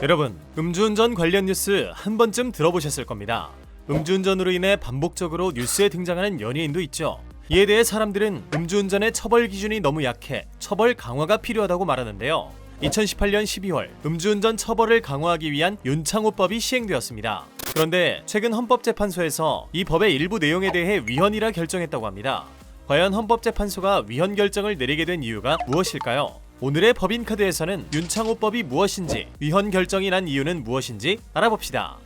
여러분, 음주운전 관련 뉴스 한 번쯤 들어보셨을 겁니다. 음주운전으로 인해 반복적으로 뉴스에 등장하는 연예인도 있죠. 이에 대해 사람들은 음주운전의 처벌 기준이 너무 약해 처벌 강화가 필요하다고 말하는데요. 2018년 12월 음주운전 처벌을 강화하기 위한 윤창호법이 시행되었습니다. 그런데 최근 헌법재판소에서 이 법의 일부 내용에 대해 위헌이라 결정했다고 합니다. 과연 헌법재판소가 위헌 결정을 내리게 된 이유가 무엇일까요? 오늘의 법인카드에서는 윤창호법이 무엇인지, 위헌 결정이 난 이유는 무엇인지 알아봅시다.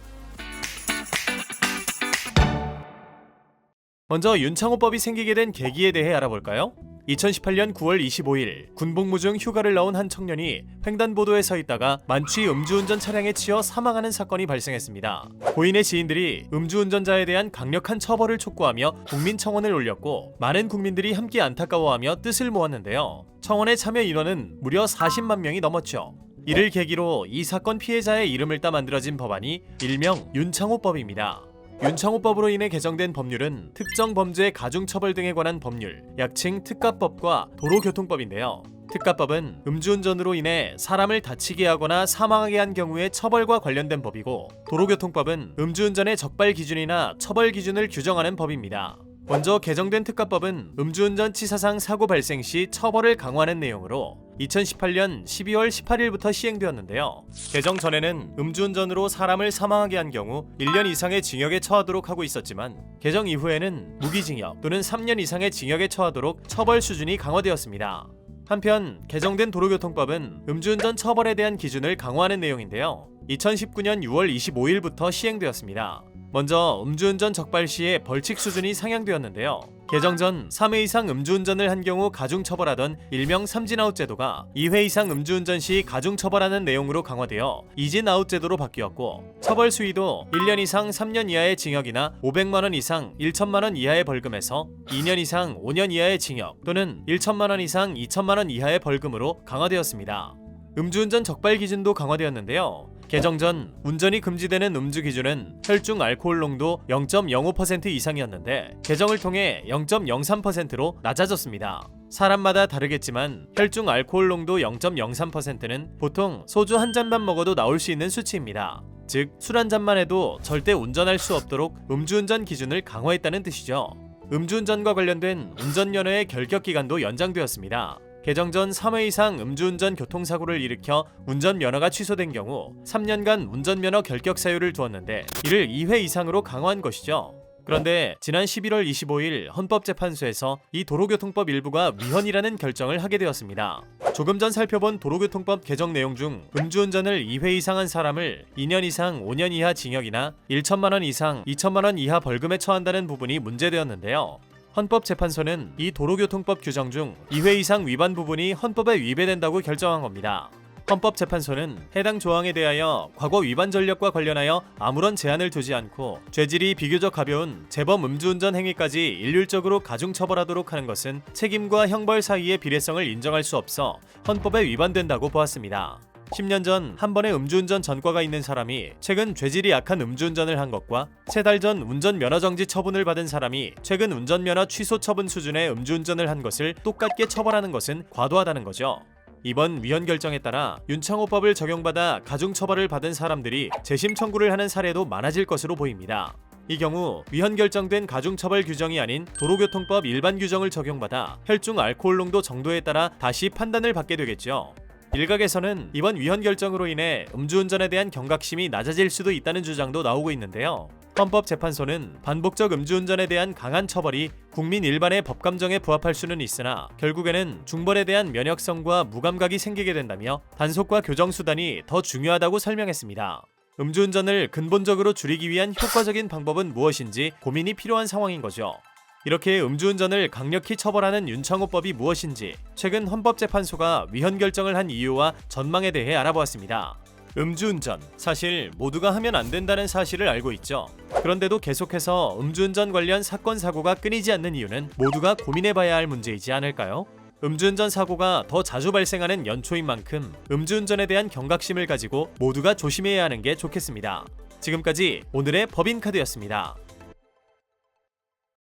먼저 윤창호법이 생기게 된 계기에 대해 알아볼까요? 2018년 9월 25일 군복무 중 휴가를 나온 한 청년이 횡단보도에 서 있다가 만취 음주운전 차량에 치여 사망하는 사건이 발생했습니다. 고인의 지인들이 음주운전자에 대한 강력한 처벌을 촉구하며 국민청원을 올렸고 많은 국민들이 함께 안타까워하며 뜻을 모았는데요. 청원의 참여 인원은 무려 40만 명이 넘었죠. 이를 계기로 이 사건 피해자의 이름을 따 만들어진 법안이 일명 윤창호법입니다. 윤창호법으로 인해 개정된 법률은 특정 범죄의 가중처벌 등에 관한 법률, 약칭 특가법과 도로교통법인데요. 특가법은 음주운전으로 인해 사람을 다치게 하거나 사망하게 한 경우의 처벌과 관련된 법이고, 도로교통법은 음주운전의 적발 기준이나 처벌 기준을 규정하는 법입니다. 먼저 개정된 특가법은 음주운전 치사상 사고 발생 시 처벌을 강화하는 내용으로 2018년 12월 18일부터 시행되었는데요. 개정 전에는 음주운전으로 사람을 사망하게 한 경우 1년 이상의 징역에 처하도록 하고 있었지만, 개정 이후에는 무기징역 또는 3년 이상의 징역에 처하도록 처벌 수준이 강화되었습니다. 한편 개정된 도로교통법은 음주운전 처벌에 대한 기준을 강화하는 내용인데요. 2019년 6월 25일부터 시행되었습니다. 먼저 음주운전 적발 시에 벌칙 수준이 상향되었는데요. 개정 전 3회 이상 음주운전을 한 경우 가중처벌하던 일명 삼진아웃 제도가 2회 이상 음주운전 시 가중처벌하는 내용으로 강화되어 이진아웃 제도로 바뀌었고, 처벌 수위도 1년 이상 3년 이하의 징역이나 500만원 이상 1천만원 이하의 벌금에서 2년 이상 5년 이하의 징역 또는 1천만원 이상 2천만원 이하의 벌금으로 강화되었습니다. 음주운전 적발 기준도 강화되었는데요. 개정 전 운전이 금지되는 음주 기준은 혈중 알코올 농도 0.05% 이상이었는데 개정을 통해 0.03%로 낮아졌습니다. 사람마다 다르겠지만 혈중 알코올 농도 0.03%는 보통 소주 한 잔만 먹어도 나올 수 있는 수치입니다. 즉, 술 한 잔만 해도 절대 운전할 수 없도록 음주운전 기준을 강화했다는 뜻이죠. 음주운전과 관련된 운전면허의 결격기간도 연장되었습니다. 개정 전 3회 이상 음주운전 교통사고를 일으켜 운전면허가 취소된 경우 3년간 운전면허 결격 사유를 두었는데, 이를 2회 이상으로 강화한 것이죠. 그런데 지난 11월 25일 헌법재판소에서 이 도로교통법 일부가 위헌이라는 결정을 하게 되었습니다. 조금 전 살펴본 도로교통법 개정 내용 중 음주운전을 2회 이상 한 사람을 2년 이상 5년 이하 징역이나 1천만원 이상 2천만원 이하 벌금에 처한다는 부분이 문제되었는데요. 헌법재판소는 이 도로교통법 규정 중 2회 이상 위반 부분이 헌법에 위배된다고 결정한 겁니다. 헌법재판소는 해당 조항에 대하여 과거 위반 전력과 관련하여 아무런 제한을 두지 않고 죄질이 비교적 가벼운 재범 음주운전 행위까지 일률적으로 가중처벌하도록 하는 것은 책임과 형벌 사이의 비례성을 인정할 수 없어 헌법에 위반된다고 보았습니다. 10년 전 한 번의 음주운전 전과가 있는 사람이 최근 죄질이 약한 음주운전을 한 것과 3달 전 운전면허정지 처분을 받은 사람이 최근 운전면허 취소 처분 수준의 음주운전을 한 것을 똑같게 처벌하는 것은 과도하다는 거죠. 이번 위헌 결정에 따라 윤창호법을 적용받아 가중처벌을 받은 사람들이 재심 청구를 하는 사례도 많아질 것으로 보입니다. 이 경우 위헌 결정된 가중처벌 규정이 아닌 도로교통법 일반 규정을 적용받아 혈중 알코올 농도 정도에 따라 다시 판단을 받게 되겠죠. 일각에서는 이번 위헌 결정으로 인해 음주운전에 대한 경각심이 낮아질 수도 있다는 주장도 나오고 있는데요. 헌법재판소는 반복적 음주운전에 대한 강한 처벌이 국민 일반의 법감정에 부합할 수는 있으나 결국에는 중벌에 대한 면역성과 무감각이 생기게 된다며 단속과 교정수단이 더 중요하다고 설명했습니다. 음주운전을 근본적으로 줄이기 위한 효과적인 방법은 무엇인지 고민이 필요한 상황인 거죠. 이렇게 음주운전을 강력히 처벌하는 윤창호법이 무엇인지 최근 헌법재판소가 위헌 결정을 한 이유와 전망에 대해 알아보았습니다. 음주운전, 사실 모두가 하면 안 된다는 사실을 알고 있죠. 그런데도 계속해서 음주운전 관련 사건 사고가 끊이지 않는 이유는 모두가 고민해봐야 할 문제이지 않을까요? 음주운전 사고가 더 자주 발생하는 연초인 만큼 음주운전에 대한 경각심을 가지고 모두가 조심해야 하는 게 좋겠습니다. 지금까지 오늘의 법인카드였습니다.